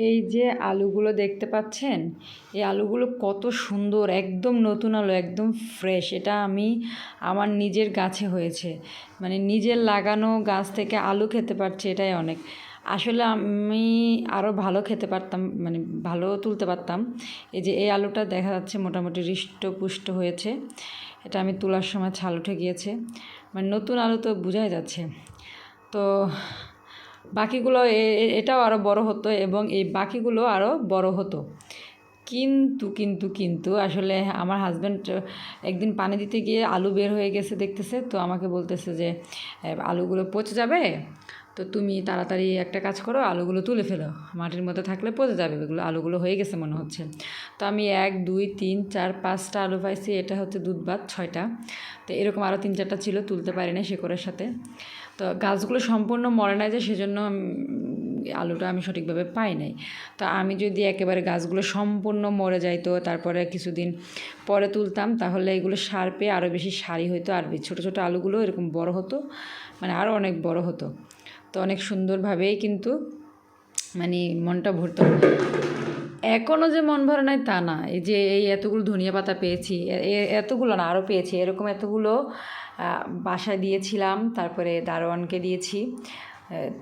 এই যে আলুগুলো দেখতে পাচ্ছেন, এই আলুগুলো কত সুন্দর, একদম নতুন আলু, একদম ফ্রেশ। এটা আমার নিজের গাছে হয়েছে, মানে নিজের লাগানো গাছ থেকে আলু খেতে পারছি, এটাই অনেক। আসলে আমি আরও ভালো খেতে পারতাম, মানে ভালো তুলতে পারতাম। এই যে এই আলুটা দেখা যাচ্ছে মোটামুটি হৃষ্টপুষ্ট হয়েছে, এটা আমি তোলার সময় ছাল উঠে গিয়েছে, মানে নতুন আলু তো বোঝাই যাচ্ছে। তো বাকিগুলো এটাও আরও বড় হতো এবং এই বাকিগুলো আরও বড় হতো। কিন্তু আসলে আমার হাজব্যান্ড একদিন পানি দিতে গিয়ে আলু বের হয়ে গেছে দেখতেছে, তো আমাকে বলতেছে যে আলুগুলো পচে যাবে, তো তুমি তাড়াতাড়ি একটা কাজ করো, আলুগুলো তুলে ফেলো, মাটির মধ্যে থাকলে পচে যাবে এগুলো, আলুগুলো হয়ে গেছে মনে হচ্ছে। তো আমি 1 2 3 4 5টা আলু পাইছি, এটা হচ্ছে দুধ ভাত 6টা। তো এরকম আরও 3 4টা ছিল, তুলতে পারি না শেকড়ের সাথে। তো গাছগুলো সম্পূর্ণ মরে নাই যে, সেজন্য আলুটা আমি সঠিকভাবে পাই নাই। তো আমি যদি একেবারে গাছগুলো সম্পূর্ণ মরে যাইতো, তারপরে কিছুদিন পরে তুলতাম, তাহলে এগুলো সার পেয়ে আরও বেশি সারি হইতো, আর ছোটো ছোটো আলুগুলো এরকম বড় হতো, মানে আরও অনেক বড় হতো। তো অনেক সুন্দরভাবেই কিন্তু মানে মনটা ভরতো। এখনও যে মন ভরে নাই তা না, এই যে এই এতগুলো ধনিয়া পাতা পেয়েছি, এতগুলো না আরও পেয়েছি, এরকম এতগুলো বাসায় দিয়েছিলাম, তারপরে দারোয়ানকে দিয়েছি।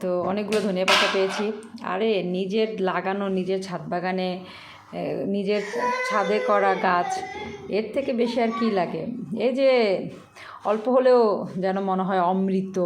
তো অনেকগুলো ধনিয়া পাতা পেয়েছি। আরে নিজের লাগানো, নিজের ছাদ বাগানে, নিজের ছাদে করা গাছ, এর থেকে বেশি আর কি লাগে? এই যে অল্প হলেও যেন মনে হয় অমৃত।